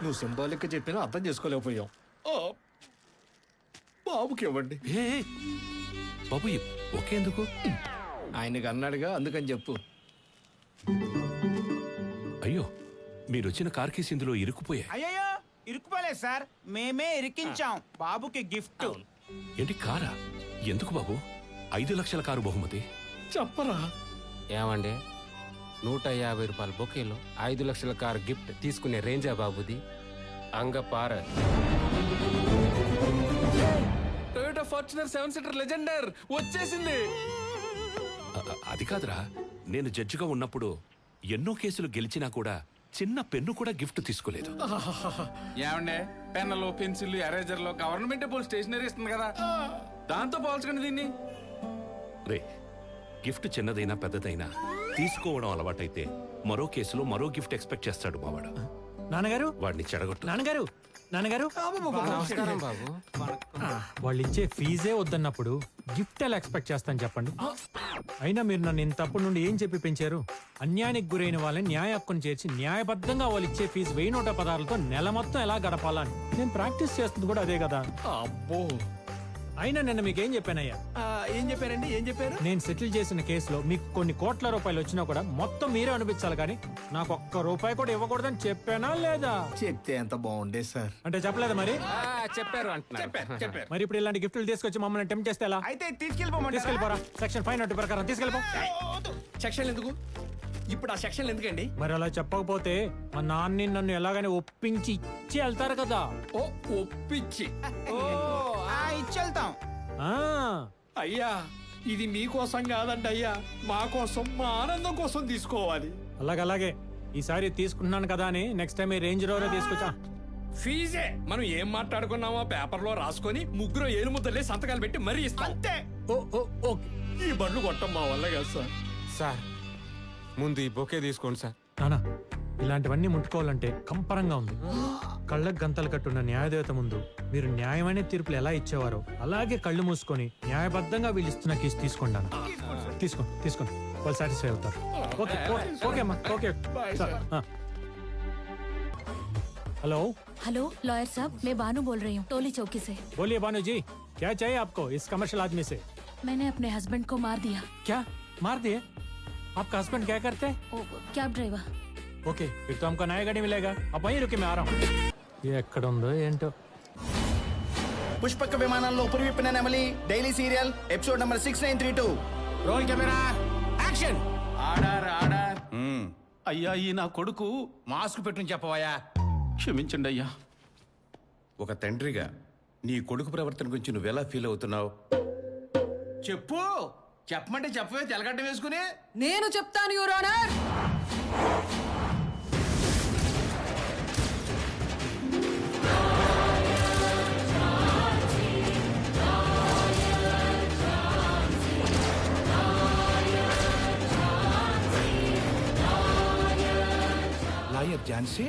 నువ్వు సింబాలిక్ చెప్పినా అర్థం చేసుకోలేకపోయాం. బాబుకి ఇవ్వండి. బాబు ఓకే ఎందుకు? ఆయనకి అన్నాడుగా, అందుకని చెప్పు. అయ్యో, మీరొచ్చిన కార్ కేసు ఇందులో ఇరుక్కుపోయా. అయ్యో ఇరుక్కుపోలేదు సార్, మేమే ఇరికించాం బాబుకి గిఫ్ట్. ఏంటి కారా? ఎందుకు బాబు? 5 లక్షల కారు బహుమతి. చెప్పరా? ఏమండి, 150 రూపాయల బొకేలో 5 లక్షల కారు గిఫ్ట్ తీసుకునే రేంజా బాబుది? అంగపార. టొయోటా ఫార్చునర్ 7 సీటర్ లెజెండర్ వచ్చేసింది. అది కాదురా, నేను జడ్జిగా ఉన్నప్పుడు ఎన్నో కేసులు గెలిచినా కూడా చిన్న పెన్ను కూడా గిఫ్ట్ తీసుకోలేదు. ఏమండే, పెన్నులు పెన్సిల్ ఎరేజర్లు గవర్నమెంట్ స్టేషనరీ ఇస్తుంది కదా, దాంతో పోల్చుకుని దీన్ని. రే, గిఫ్ట్ చిన్నదైనా పెద్దదైనా తీసుకోవడం అలవాటైతే మరో కేసులో మరో గిఫ్ట్ ఎక్స్పెక్ట్ చేస్తాడు మావాడు. నాన్నగారు, వాడిని చెడగొట్టు. నాన్నగారు, నాన్నగారు, నమస్కారం బాబు. వాళ్ళు ఇచ్చే ఫీజే వద్దన్నప్పుడు గిఫ్ట్ ఎలా ఎక్స్పెక్ట్ చేస్తాను చెప్పండి. అయినా మీరు నన్ను ఇంతప్పటి నుండి ఏం చెప్పి పెంచారు? అన్యాయానికి గురైన వాళ్ళని న్యాయ హక్కును చేర్చి న్యాయబద్ధంగా వాళ్ళు ఇచ్చే ఫీజు 1000 నెల మొత్తం ఎలా గడపాలని నేను ప్రాక్టీస్ చేస్తుంది కూడా అదే కదా. అబ్బో, అయినా నిన్న మీకేం చెప్పానయ్యా? ఏం చెప్పారండి? ఏం చెప్పారు? నేను సెటిల్ చేసిన కేసులో మీకు కొన్ని కోట్ల రూపాయలు వచ్చినా కూడా మొత్తం మీరే అనిపించాలి, కానీ నాకు ₹1 కూడా ఇవ్వకూడదని చెప్పానా లేదా? చెప్తే ఎంత బాగుండే సార్. అంటే చెప్పలేదా మరి? చెప్పారు అంటున్నారు. మరి ఇప్పుడు ఇలాంటి గిఫ్ట్లు తీసుకొచ్చి మమ్మల్ని టెంప్ట్ చేస్తే ఎలా? అయితే తీసుకెళ్ళిపోమంటారా? తీసుకెళ్ళిపోరా. సెక్షన్ 590 ప్రకారం తీసుకెళ్ళిపో. సెక్షన్లు ఎందుకు ఇప్పుడు? ఆ సెక్షన్లు ఎందుకండి? మరి అలా చెప్పకపోతే మా నాన్ని నన్ను ఎలాగైనా ఒప్పించి ఇచ్చి వెళ్తారు కదా. ఓ, ఒప్పించి. ఇచ్చెళ్తాం. ఆ అయ్యా, ఇది మీకోసం కాదండి అయ్యా, మా కోసం, మా ఆనందం కోసం తీసుకోవాలి. అలాగే ఈసారి తీసుకుంటున్నాను కదా అని నెక్స్ట్ టైం ఈ రేంజ్ రోవర్ తీసుకొచ్చా. ఫీజే మనం ఏం మాట్లాడుకున్నామో పేపర్లో రాసుకొని ముగ్గురు ఏలు ముద్దలే సంతకాలు పెట్టి మరీ ఇస్తాం. అంతే. ఓకే. ఈ బండ్లు కొట్టం మా వల్ల కాదు సార్. సార్, ముందు ఈ బొకే తీసుకోండి సార్. నానా, ఇలాంటివన్నీ ముట్టుకోవాలంటే కంపరంగా ఉంది. కళ్ళకు గంతలు కట్టున్న న్యాయదేవత ముందు మీరు న్యాయమైన తీర్పులు ఎలా ఇచ్చేవారో అలాగే కళ్ళు మూసుకొని న్యాయబద్ధంగా వీళ్ళు ఇస్తున్న కేసు తీసుకుంటాను. తీసుకోండి, వాళ్ళు సాటిస్ఫై అవుతారు. ఓకే అమ్మా, ఓకే. हेलो हेलो लॉयर साहब, मैं बानू बोल रही हूँ टोली चौकी से। बोलिए बानू जी, क्या चाहिए आपको इस कमर्शियल आदमी से? मैंने अपने हस्बैंड को मार दिया। क्या मार दिए? आपका हस्बैंड क्या करते हैं? Cab driver. ओके, फिर तो हमको नया गाड़ी मिलेगा. अब वहीं रुके, मैं आ रहा हूँ. ये ఎక్కడ ఉందో ఏంటో. పుష్పక విమానంలో పురివిప్పిన నెమలి daily serial episode number 6932. Roll camera action. Order. అయ్యా, ఈ నా కొడుకు మాస్క్ పెట్టుని చెప్పవయ్యా. క్షమించండి అయ్యా. ఒక తండ్రిగా నీ కొడుకు ప్రవర్తన గురించి నువ్వెలా ఫీల్ అవుతున్నావు? చెప్పమంటే చెప్పవే, తెలగడ్డ వేసుకుని. నేను చెప్తాను యువర్ ఆనర్. లాయర్ ఝాన్సీ,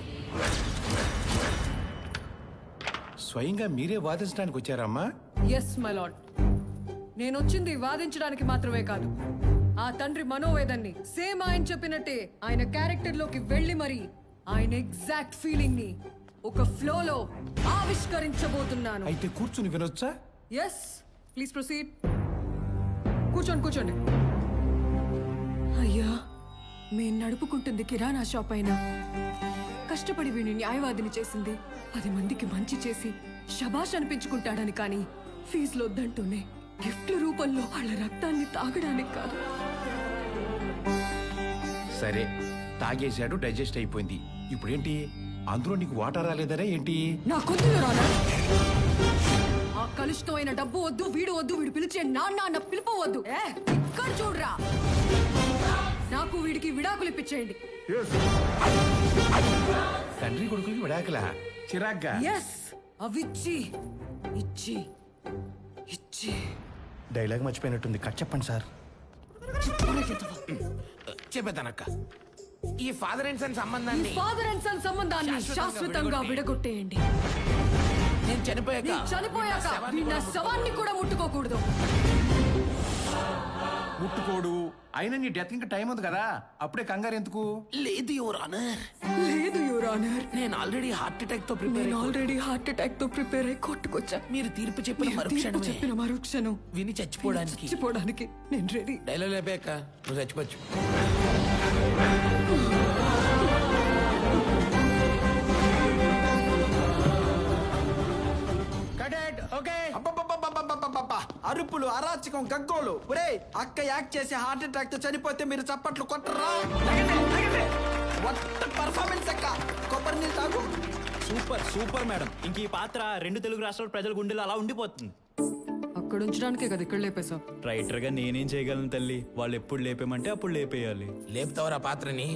స్వయంగా మీరే వాదించడానికి వచ్చారమ్మా? ఎస్ మై లార్డ్, నేను వచ్చింది వాదించడానికి మాత్రమే కాదు, ఆ తండ్రి మనోవేదన్ని సేమ్ ఆయన చెప్పినట్టే ఆయన క్యారెక్టర్ లోకి వెళ్ళి మరి ఆయన ఎగ్జాక్ట్ ఫీలింగ్ ని ఒక ఫ్లో లో ఆవిష్కరించబోతున్నాను. అయితే కూర్చుని వినొచ్చా? Yes, please proceed. కూర్చోండి. అయ్యా, మేము నడుపుకుంటుంది కిరాణా షాప్ అయినా కష్టపడి వీడిని న్యాయవాదిని చేసింది 10 మందికి మంచి చేసి శబాష్ అనిపించుకుంటాడని, కానీ ఫీజులు వద్దంటూనే గిఫ్ట్ల రూపంలో వాళ్ళ రక్తాన్ని తాగడానికి కాదు. సరే, తాగేశాడు, డైజెస్ట్ అయిపోయింది. ఇప్పుడేంటి? అందులో నీకు వాటర్ రాలేదనే ఏంటి? నాకొద్దు యువర్ ఆనర్. ఆ కలుషితమైన డబ్బు వద్దు, వీడు వద్దు, వీడు పిలిచే నాన్న అన్న పిలుపు వద్దు. ఇక్కడ చూడరా, నాకు వీడికి విడాకులు ఇప్పించేయండి. తండ్రి కొడుకులకి విడాకలా? చిరాగ్గా. ఎస్, అవిచ్చి ఇచ్చి ఇచ్చి. డైలాగ్ మర్చిపోయినట్టుంది, కట్ చెప్పండి సార్. చెప్పేదానక్క, ఈ ఫాదర్ అండ్ సన్ సంబంధాన్ని ఫాదర్ అండ్ సన్ సంబంధాన్ని శాశ్వతంగా విడగొట్టేయండి. నేను చనిపోయాక చనిపోయాక నా శవాన్ని కూడా ముట్టుకోకూడదు. ముట్టుకోడు. అయినా నీ డెత్ ఇంకా టైం ఉంది కదా, అప్పుడే కంగారు ఎందుకు? లేదు యువర్ ఆనర్, లేదు యువర్ ఆనర్, నేను ఆల్రెడీ హార్ట్ అటాక్ తో ప్రిపేర్ అయి కొట్టుకొచ్చా. మీరు తీర్పు చెప్పిన తీర్పు మరుక్షణమే చెప్పిన మరుక్షణం విని చచ్చిపోవడానికి నేను రెడీ. డైలాగ్ లేపాక నువ్వు చచ్చిపోవచ్చు. అరుపులు, అరాచకం, గగ్గోలు. ఒరే అక్క యాక్ట్ చేసి హార్ట్ అటాక్ తో చనిపోతే మీరు చప్పట్లు కొట్టరా? పర్ఫార్మెన్స్ అక్క. కొబ్బరి నీళ్ళు తాగు. Super super madam. ఇంక ఈ పాత్ర 2 తెలుగు రాష్ట్రాల ప్రజల గుండెలు అలా ఉండిపోతుంది. అక్కడ ఉంచడానికే కదా ఇక్కడ లేపేశావు. రైటర్ గా నేనేం చేయగలను తల్లి? వాళ్ళు ఎప్పుడు లేపేమంటే అప్పుడు లేపేయాలి. లేపుతావరా పాత్రని?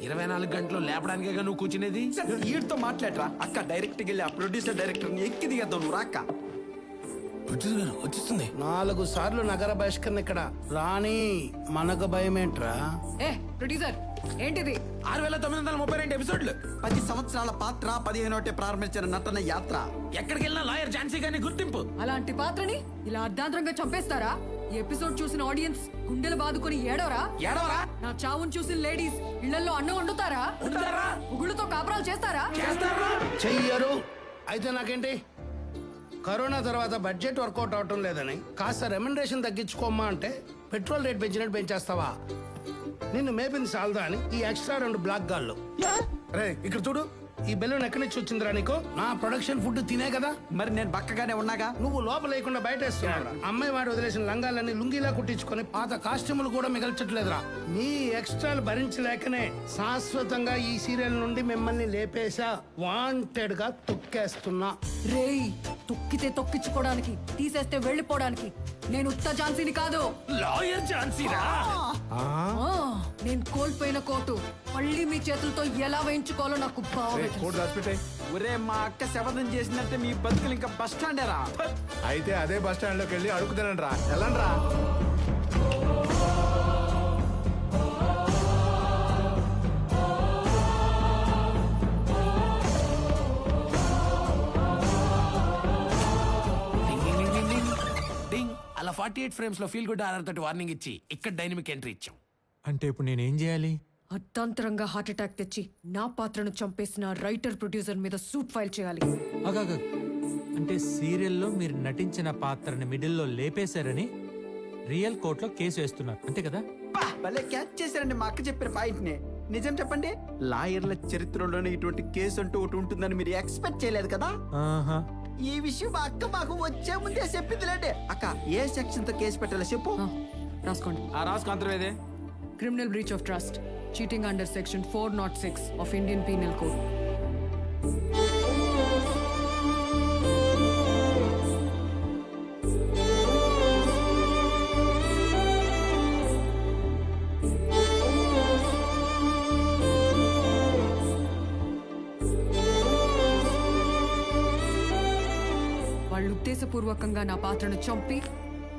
24 గంటలు లేపడానికే నువ్వు కూర్చునేది. వీడితో మాట్లాడరా అక్క. డైరెక్ట్ వెళ్ళి ఆ ప్రొడ్యూసర్ డైరెక్టర్ ని ఎక్కి దిగద్దాం. నువ్వు రాక్క. వచ్చేస్తుంది. 4 సార్లు నగర బహిష్కరణ ఇక్కడ రాణి. మనకు భయం ఏంట్రా? ఏ ప్రొడ్యూసర్ ఏంటిది? 6932 ఎపిసోడ్లు, 10 సంవత్సరాల పాత్ర, 15 ప్రారంభించిన నటన యాత్ర. ఎక్కడికి వెళ్ళినా లాయర్ ఝాన్సీ గారిని గుర్తింపు. అలాంటి పాత్రని ఇలా అర్ధాంతరంగా చంపేస్తారా? ఈ ఎపిసోడ్ చూసిన ఆడియన్స్ గుండెలు బాదుకొని ఏడవరా? నా చావును చూసిన లేడీస్ ఇళ్లలో అన్నం వండుతారా? ఉగుళ్ళతో కాపురాలు చేస్తారా? చెయ్యరు. అయితే నాకేంటి? కరోనా తర్వాత బడ్జెట్ వర్కౌట్ అవటం లేదని కాస్త రెమ్యునరేషన్ తగ్గించుకోమ్మా అంటే పెట్రోల్ రేట్ పెంచినట్టు పెంచేస్తావా? నిన్ను మేపింది చాలదా అని ఈ ఎక్స్ట్రా 2 బ్లాక్ గాళ్ళు. రే ఇక్కడ చూడు, ఈ బెలూన్ ఎక్కడి నుంచి వచ్చిందిరా నీకు? నా ప్రొడక్షన్ ఫుడ్ తినే కదా. మరి నేను బక్కగానే ఉన్నాగా. నువ్వు లోపల లేకుండా బయట వేస్తున్నాడు. అమ్మాయి వాడు వదిలేసిన లంగాలన్నీ లుంగిలా కుట్టించుకొని పాత కాస్ట్యూములు కూడా మిగల్చట్లేదురా. నీ ఎక్స్ట్రాలు భరించలేకనే శాశ్వతంగా ఈ సీరియల్ నుండి మిమ్మల్ని లేపేశా. వాంటెడ్ గా తొక్కేస్తున్నా. రేయ్, తొక్కితే తొక్కించుకోవడానికి, తీసేస్తే వెళ్ళిపోవడానికి. నేను ఉత్త ఝాన్సీని కాదు. లాయర్ ఝాన్సీరా? నేను కోల్పోయిన కోటు మళ్ళీ మీ చేతులతో ఎలా వేయించుకోవాలో నాకు బాగా ఒరే మా అక్క శపథం చేసినట్టే మీ బతుకులు ఇంకా బస్ స్టాండేరా. అయితే అదే బస్ స్టాండ్ లోకి వెళ్ళి అడుగుతానండి రా. వెళ్ళండి రా. అలా 48 ఫ్రేమ్స్ లో ఫీల్ గుడ్ ఆర్ఆర్ తోటి వార్నింగ్ ఇచ్చి ఇక్కడ డైనమిక్ ఎంట్రీ ఇచ్చాం. అంటే ఇప్పుడు నేనేం చేయాలి? అర్ధాంతరంగా హార్ట్ అటాక్ తెచ్చి నా పాత్రను చంపేసిన రైటర్ ప్రొడ్యూసర్ మీద సూట్ ఫైల్ చేయాలి. అంటే సీరియల్లో మీరు నటించిన పాత్రని మిడిల్లో లేపేశారని రియల్ కోర్టులో కేసు వేస్తున్నారు అంతే కదా? భలే క్యాచ్ చేశారండి మా అక్క చెప్పిన పాయింట్ ని. నిజం చెప్పండి, లాయర్ల చరిత్రలోనే ఇటువంటి కేసు అంటూ ఒకటి ఉంటుందని మీరు ఎక్స్పెక్ట్ చేయలేదు కదా. ఈ విషయం మా అక్క మాకు వచ్చే ముందే చెప్పిందిలేండి. అక్క ఏ సెక్షన్ తో కేసు పెట్టాలో చెప్పు. రాసుకోండి. రాసుకుంటారు. Criminal breach of trust, cheating under section 406 of Indian penal code. వాళ్ళు ఉద్దేశపూర్వకంగా నా పాత్రను చంపి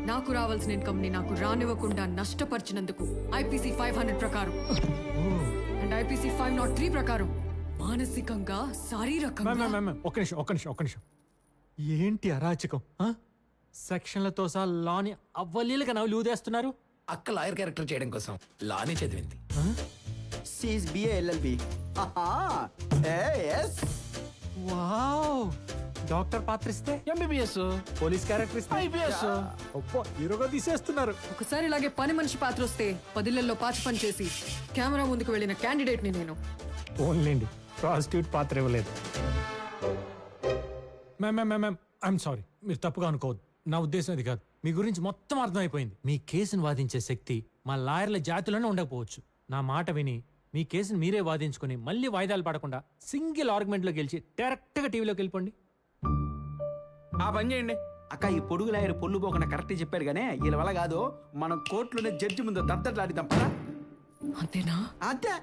నాకు రావాల్సిన ఇన్కమ్ ని నాకు రానివ్వకుండా నష్టపరిచినందుకు ఐపీసీ 500 ప్రకారం అండ్ ఐపీసీ 503 ప్రకారం మానసికంగా, శారీరకంగా. ఒక్క నిమిషం. ఏంటి అరాచకం? సెక్షన్లతో సహా లాని అవ్వలీలుగా నవ్వులు ఊదేస్తున్నారు. అక్క లాయర్ క్యారెక్టర్ చేయడం కోసం లానే చదివింది. సీస్ బిఏ ఎల్ఎల్బి. వావ్! డాక్టర్ పాత్ర ఇస్తే ఎంబీబీఎస్, పోలీస్ క్యారెక్టర్ ఇస్తే ఐపీఎస్. హీరోగా తీసేస్తున్నారు. ఒకసారి ఇలాగే పని మనిషి పాత్ర వస్తే 10 ఇళ్లలో పాచి పని చేసి కెమెరా ముందుకు వెళ్ళిన క్యాండిడేట్ ని నేను. ఓన్లేండి ప్రాస్టిట్యూట్ పాత్ర ఇవ్వలేదు. మ్యామ్ ఐఎమ్ సారీ, మీరు తప్పుగా అనుకోవద్దు. నా ఉద్దేశం అది కాదు. మీ గురించి మొత్తం అర్థమైపోయింది. మీ కేసును వాదించే శక్తి మా లాయర్ల జాతిలోనే ఉండకపోవచ్చు. నా మాట విని మీ కేసును మీరే వాదించుకుని మళ్ళీ వాయిదాలు పడకుండా సింగిల్ ఆర్గ్యుమెంట్ లో గెలిచి డైరెక్ట్ గా టీవీలోకి వెళ్ళిపోండి. ఆ పని చేయండి అక్క. ఈ పొడుగు లాయర్ పొల్లు పోకుండా కరెక్ట్ చెప్పాడు గానే, వీళ్ళ వల్ల కాదు. మనం కోర్టులోనే జడ్జి ముందు దత్తట్లాడిద్దాం పదా. అంతేనా? అంతే.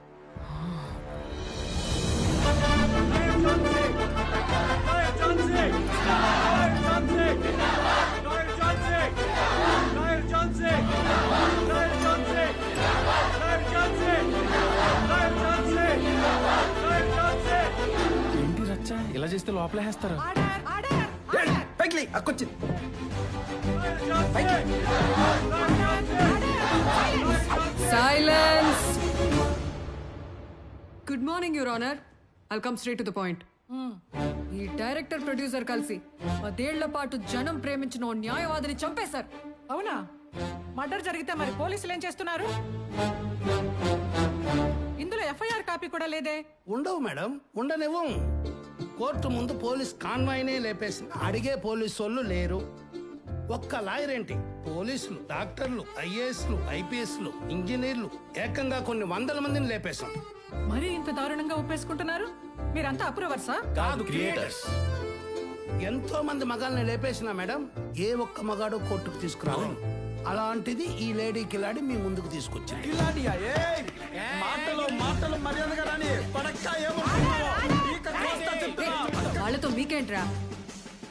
ఏంటి రచ్చ ఇలా చేస్తే లోపలేస్తారు. పైకి అక్కొచ్చింది. Silence. Good morning your honour. I'll come straight to the point. ఈ డైరెక్టర్ ప్రొడ్యూసర్ కలిసి 10 ఏళ్ల పాటు జనం ప్రేమించిన ఓ న్యాయవాదిని చంపేశారు. అవునా? మర్డర్ జరిగితే మరి పోలీసులు ఏం చేస్తున్నారు? ఇందులో ఎఫ్ఐఆర్ కాపీ కూడా లేదే. ఉండవు మేడం, ఉండనివ్వం. కోర్టు ముందు పోలీస్ కాన్వాయ్నే లేపేసి అడిగే పోలీసు వాళ్ళు లేరు. ఒక్క లాయర్ ఏంటి, పోలీసులు, డాక్టర్లు, ఐఏఎస్లు, ఐపీఎస్లు, ఇంజనీర్లు, ఏకంగా కొన్ని 100 మందిని లేపేశాం. మరి ఇంత దారుణంగా ఒప్పేసుకుంటున్నారు? మీరంతా అప్రూవర్సా? కాదు, క్రియేటర్స్. ఎంతో మంది మగాల్ని లేపేసినా మేడం, ఏ ఒక్క మగాడు కోర్టుకు తీసుకురావాలి. అలాంటిది ఈ లేడీ కిలాడి మీ ముందుకు తీసుకొచ్చింది. వాళ్ళతో మీకేంట్రా?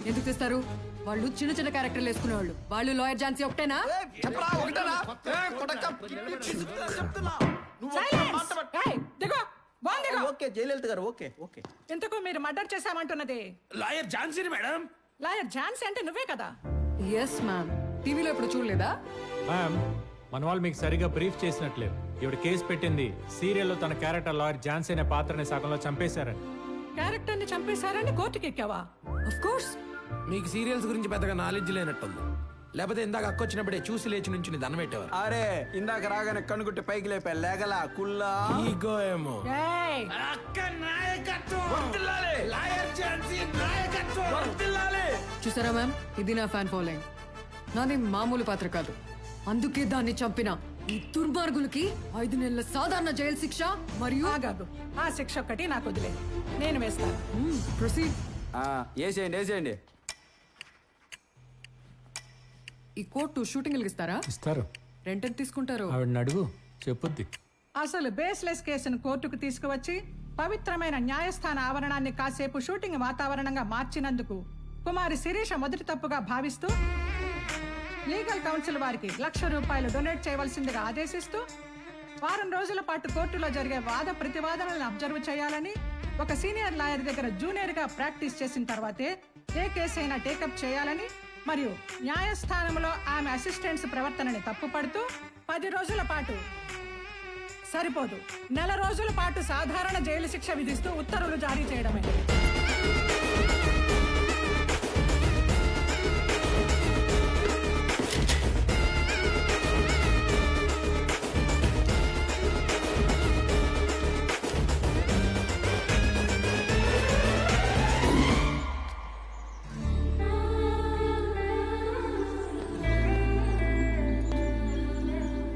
ఎందుకు తెస్తారు? వాళ్ళు చిన్న చిన్న క్యారెక్టర్లు వేసుకునే వాళ్ళు. వాళ్ళు లాయర్ ఝాన్సీ ఒకటేనా? ఓకే జయలలిత గారు, ఓకే ఓకే. ఇంతకు మీరు మర్డర్ చేశామంటున్నది లాయర్ ఝాన్సీని మేడం. లాయర్ ఝాన్సీ అంటే నువ్వే కదా? Yes ma'am. టీవీలో ఇప్పుడు చూడలేదా? మ్యామ్, మన వాళ్ళు మీకు సరిగా బ్రీఫ్ చేసినట్లేదు. ఇవిడ కేసు పెట్టింది సీరియల్లో తన క్యారెక్టర్ లాయర్ ఝాన్సీ అనే పాత్రని సగంలో చంపేశారని. క్యారెక్టర్ ని చంపేశారని కోర్టుకి ఎక్కావా? Of course. మీకు సీరియల్స్ గురించి పెద్దగా నాలెడ్జ్ లేనట్టుంది. లేకపోతే ఇందాక అక్కొచ్చినప్పుడే చూసి లేచి నుంచి దండం పెట్టేవారు. అరే ఇందాక రాగానే కనుగుట్టి పైకి లేపా లేగలా కుల్లా. ఈగో ఏమో. ఏయ్! చూసారా మ్యామ్, ఇది నా ఫ్యాన్ ఫాలోయింగ్. నాది మామూలు పాత్ర కాదు. అందుకే దాన్ని చంపిన ఈ దుర్మార్గులకి 5 నెలల సాధారణ జైలు శిక్ష మరియు ఆగాగు. ఆ శిక్ష ఒక్కటి నాకు వదిలే, నేను వేస్తాను. ప్రొసీడ్. వేసేయండి వేసేయండి. ఈ కోర్టు షూటింగ్ ఇస్తారా? ఇస్తారు. రెంట్ ఎంత తీసుకుంటారు? ఆవిడని అడుగు, చెప్పుద్ది. అసలు బేస్లెస్ కేసును కోర్టుకు తీసుకువచ్చి పవిత్రమైన న్యాయస్థాన ఆవరణాన్ని కాసేపు షూటింగ్ వాతావరణంగా మార్చినందుకు కుమారి శిరీష మొదటి తప్పుగా భావిస్తూ లీగల్ కౌన్సిల్ వారికి ₹1,00,000 డొనేట్ చేయవలసిందిగా ఆదేశిస్తూ 4 రోజుల పాటు కోర్టులో జరిగే వాద ప్రతివాదనలను అబ్జర్వ్ చేయాలని, ఒక సీనియర్ లాయర్ దగ్గర జూనియర్ గా ప్రాక్టీస్ చేసిన తర్వాతే ఏ కేసు అయినా టేకప్ చేయాలని, మరియు న్యాయస్థానంలో ఆమె అసిస్టెంట్స్ ప్రవర్తనని తప్పుపడుతూ 10 రోజుల పాటు సరిపోదు, 1 రోజుల పాటు సాధారణ జైలు శిక్ష విధిస్తూ ఉత్తర్వులు జారీ చేయడమే.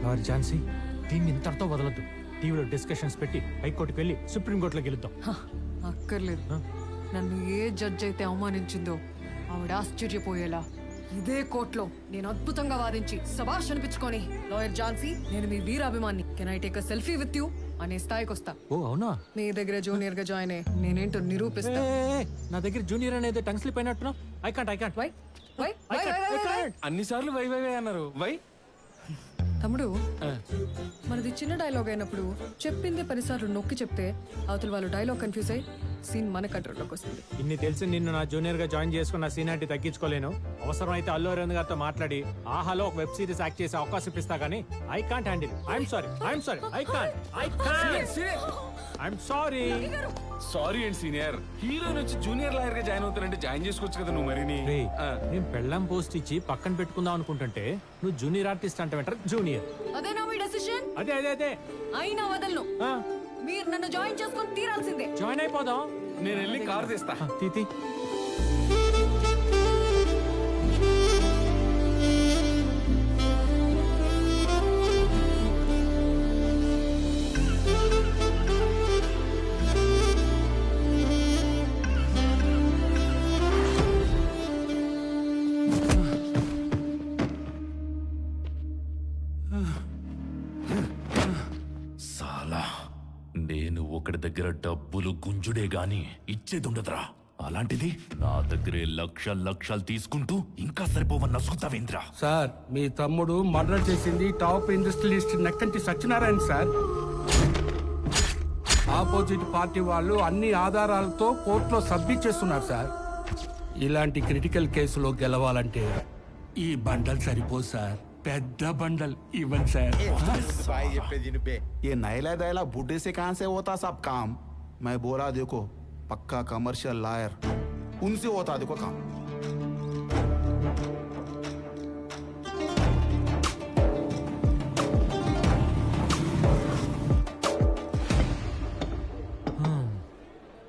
లాయర్ ఝాన్సీ, దీన్ని ఇంతటితో వదలొద్దు. టీవీలో డిస్కషన్స్ పెట్టి హైకోర్టుకు వెళ్ళి సుప్రీంకోర్టులో గెలుద్దాం. అక్కర్లేదు. నన్ను ఏ జడ్జ్ అయితే అవమానించిందో ఆవిడ ఆశ్చర్యపోయేలా ఇదే కోర్టులో నేను అద్భుతంగా వాదించి శభాష్ అనిపించుకొని, లాయర్ ఝాన్సీ, నేను మీ వీరాభిమాన్ని, can I take a selfie with you అనే స్థాయికి వస్తా. ఓ అవునా? మీ దగ్గర జూనియర్ గా జాయిన్ అయ్యి నేనేంటో నిరూపిస్తా. నా దగ్గర జూనియర్ అనేది టంగ్ స్లిప్ అయినట్టున్నా. I can't. Why why why అన్నిసార్లు వై వై అన్నారు. వై తమ్ముడు, మనది చిన్న డైలాగ్ అయినప్పుడు చెప్పింది 10 సార్లు నొక్కి చెప్తే అవతల వాళ్ళు డైలాగ్ కన్ఫ్యూజ్ అయ్యి సీన్ మన కంట్రోల్లోకి వస్తుంది. ఇన్ని తెలిసి నిన్ను నా జూనియర్ గా జాయిన్ చేసుకున్న సీనియారిటీ తగ్గించుకోలేను. అవసరం అయితే అల్లు అరవింద్ గారితో మాట్లాడి ఆహాలో ఒక వెబ్ సిరీస్ యాక్ట్ చేసే అవకాశం ఇప్పిస్తా గానీ I can't handle. I'm sorry. Sorry and senior. Hero నుంచి జూనియర్ లాయర్ గా జాయిన్ అవుతానంటే జాయిన్ చేసుకోవచ్చు కదా నువ్వు. మరి నేను పెళ్ళాం పోస్ట్ ఇచ్చి పక్కన పెట్టుకుందాం అనుకుంటుంటే నువ్వు జూనియర్ ఆర్టిస్ట్ అంటే జూనియర్. అదేనా మీ డెసిషన్? అదే అయినా వదలను. మీరు నన్ను జాయిన్ చేసుకొని తీరాల్సిందే. జాయిన్ అయిపోదాం. నేను వెళ్ళి కారు తీస్తా. తీతి. నేను ఒకటి దగ్గర డబ్బులు గుంజుడే గాని ఇచ్చేదుండదురా. అలాంటిది నా దగ్గరే లక్షలు తీసుకుంటూ ఇంకా సరిపోవన్న సుతావేంద్ర. సార్, మీ తమ్ముడు మర్డర్ చేసింది top industrialist Nekkanti Satyanarayana sir. Opposite party వాళ్ళు అన్ని ఆధారాలతో కోర్టులో సబ్మిట్ చేస్తున్నారు సార్. ఇలాంటి క్రిటికల్ కేసులో గెలవాలంటే ఈ బండల్ సరిపోదు సార్. పెద్ద బండల్ ఇవ్వండి సార్. भाई ये पे दिन पे ये नैला दैला बुढ़े से कहां से होता सब काम. मैं बोला देखो पक्का कमर्शियल लायर उनसे होता देखो काम.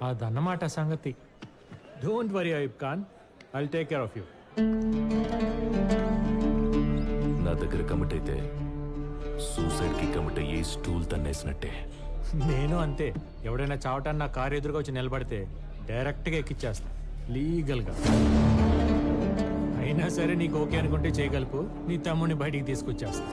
అదన్నమాట సంగతి. Don't worry Ayub Khan, I'll take care of you. నా దగ్గర కమిట్ అయితే సూసైడ్ కి కమిట్ అయ్యి స్టూల్ తన్నేసినట్టే. నేను అంతే. ఎవడైనా చావటాన్ని నా కారు ఎదురుగా వచ్చి నిలబడితే డైరెక్ట్గా ఎక్కిచ్చేస్తా లీగల్గా. అయినా సరే నీకు ఓకే అనుకుంటే చేయగలుపు, నీ తమ్ముడిని బయటికి తీసుకొచ్చేస్తా.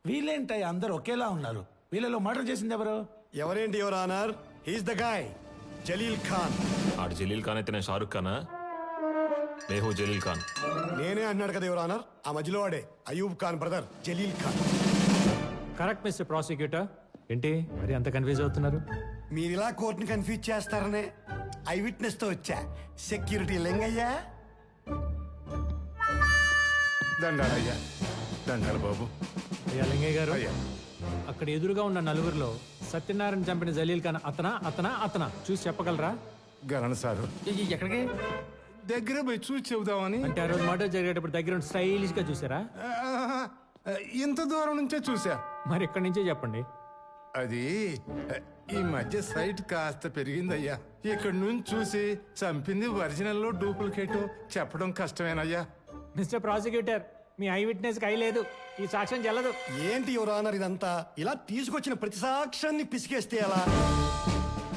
వీళ్ళేంటయ్య అందరూ ఒకేలా ఉన్నారు? వీళ్ళలో మర్డర్ చేసింది ఎవరు? ఎవరేంటి your honour, he's the guy Jalil Khan. ఆడు జలీల్ ఖాన్ అయితే నేను షారుఖ్ ఖానా? నేహు జలీల్ ఖాన్. నేనే అన్నాడు కదా యువర్ ఆనర్, ఆ మధ్యలో వాడే Ayub Khan brother Jalil Khan. Correct mister prosecutor. ఏంటి మరి అంత కన్ఫ్యూజ్ అవుతున్నారు? మీరు ఇలా కోర్టుని కన్ఫ్యూజ్ చేస్తారనే ఐ విట్నెస్ తో వచ్చా. సెక్యూరిటీ లింగయ్యా. దండాలయ్యా, దండాలు బాబు. అయ్యా లింగయ్య గారు, అక్కడ ఎదురుగా ఉన్న నలుగురిలో సత్యనారాయణ చంపిన జలీల్ ఖాన్ అతనా చూసి చెప్పగలరా? గరణ్ సారు ఎక్కడికి దగ్గర పోయి చూసి చెబుదామని. అంటే ఆ రోజు మర్డర్ జరిగేటప్పుడు దగ్గర స్టైలిష్ గా చూసారా? ఇంత దూరం నుంచే చూసా. మరి ఇక్కడి నుంచే చెప్పండి. అది ఈ మధ్య సైట్ కాస్త పెరిగిందయ్యా. ఇక్కడ నుంచి చూసి చంపింది ఒరిజినల్ డూప్లికేట్ చెప్పడం కష్టమేనయ్యా. మిస్టర్ ప్రాసిక్యూటర్, మీ ఐ విట్నెస్ కి లేదు, ఈ సాక్ష్యం చెల్లదు. ఏంటి యువర్ ఆనర్ ఇదంతా? ఇలా తీసుకొచ్చిన ప్రతి సాక్ష్యాన్ని పిసికేస్తే ఎలా?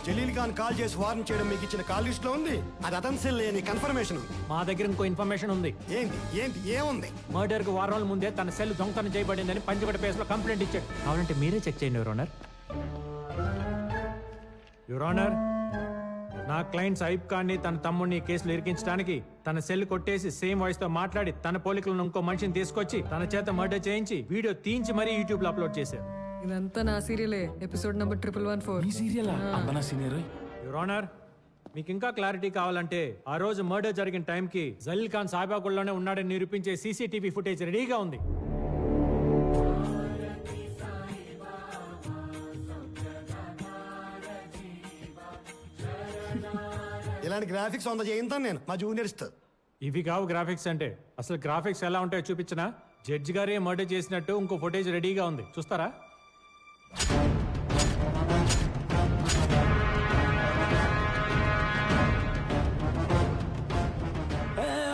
జలీల్ ఖాన్ కాల్ చేసి వార్న్ చేయడం మీకు ఇచ్చిన కాల్ లిస్ట్ లో ఉంది. అది అతని సెల్ లేని కన్ఫర్మేషన్. మా దగ్గర ఇంకో ఇన్ఫర్మేషన్ ఉంది. ఏంటి ఏంటి ఏముంది? మర్డర్ కు వారం రోజుల ముందే తన సెల్ దొంగతనం చేయబడిందని పంచగడ పేస్ లో కంప్లైంట్ ఇచ్చాడు. కావాలంటే మీరే చెక్ చేయండి యువర్ ఆనర్. యువర్ ఆనర్, నా క్లయింట్స్ అయూబ్ ఖాన్ ని తన తమ్ముడిని కేసులు ఇరికించడానికి తన సెల్ కొట్టేసి సేమ్ వాయిస్ తో మాట్లాడి తన పోలికలను ఇంకో మనిషిని తీసుకొచ్చి తన చేత మర్డర్ చేయించి వీడియో తీయించి మరీ యూట్యూబ్ లో అప్లోడ్ చేశారు. ఇదంతా నా సీరియలే. Episode number 1114. యువర్ ఆనర్, మీకు ఇంకా క్లారిటీ కావాలంటే ఆ రోజు మర్డర్ జరిగిన టైంకి జలీల్ ఖాన్ సాయిబాగుల్లోనే ఉన్నాడని నిరూపించే సీసీటీవీ ఫుటేజ్ రెడీగా ఉంది. ఇలాంటి గ్రాఫిక్స్ వంద చేయింతాను నేను మా జూనియర్స్ తో. ఇవి కావు గ్రాఫిక్స్ అంటే. అసలు గ్రాఫిక్స్ ఎలా ఉంటాయో చూపించినా? జడ్జి గారే మర్డర్ చేసినట్టు ఇంకో ఫుటేజ్ రెడీగా ఉంది, చూస్తారా?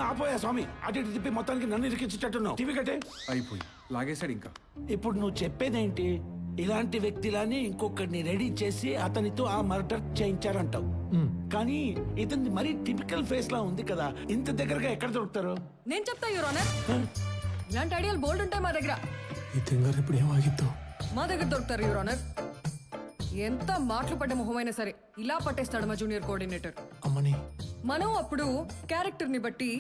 ఆపోయా స్వామి, అటు ఇటు తిప్పి మొత్తానికి నన్ను ఇరికించేటట్టున్నావు. టీవీ కట్టే. అయిపోయి లాగేశాడు ఇంకా. ఇప్పుడు నువ్వు చెప్పేదేంటి? ఇలాంటి వ్యక్తిలాని ఇంకొకరిని రెడీ చేసి అతనితో ఆ మర్డర్ చేయించారంటావు. కానీ ఇతని మరీ టిపికల్ ఫేస్ లా ఉంది కదా, ఇంత దగ్గరగా ఎక్కడ దొరుకుతారు? నేను చెప్తా యువర్ ఆనర్. ఇలాంటి ఐడియాలు బోల్డ్ ఉంటాయి మా దగ్గర. ఈ తింగర్ ఇప్పుడు ఏమాగిద్దో. మా దగ్గర దొరుకుతారు యువర్ ఆనర్. ఎంత మాటలు పడ్డ మొహమైనా సరే ఇలా పట్టేస్తాడు మా జూనియర్ కోఆర్డినేటర్. అమ్మని మనం అప్పుడు క్యారెక్టర్ ని బట్టి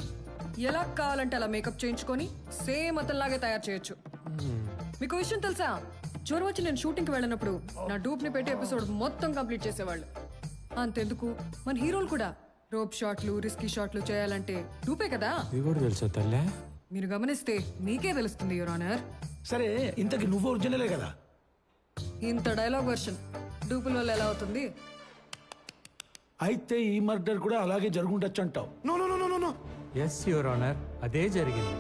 ఎలా కావాలంటే అలా మేకప్ చేయించుకొని సేమ్ అతనిలాగే తయారు చేయొచ్చు. మీకు విషయం తెలుసా? జ్వరం వచ్చి నేను షూటింగ్ కి వెళ్ళినప్పుడు నా డూప్ ని పెట్టి ఎపిసోడ్ మొత్తం కంప్లీట్ చేసేవాళ్ళు. అంతెందుకు, మన హీరోలు కూడా రోప్ షాట్లు, రిస్కీ షాట్లు చేయాలంటే డూపే కదా. తెలుసా తల్లే? మీరు గమనిస్తే మీకే తెలుస్తుంది యువర్ ఆనర్. సరే, ఇంతకి నువ్వు ఒరిజినలే కదా? ఇంత డైలాగ్ వర్షన్ డూపుల వల్ల ఎలా అవుతుంది? అయితే ఈ మర్డర్ కూడా అలాగే జరుగుండొచ్చు అంటావు? No no no no no. Yes your honour, అదే జరిగింది.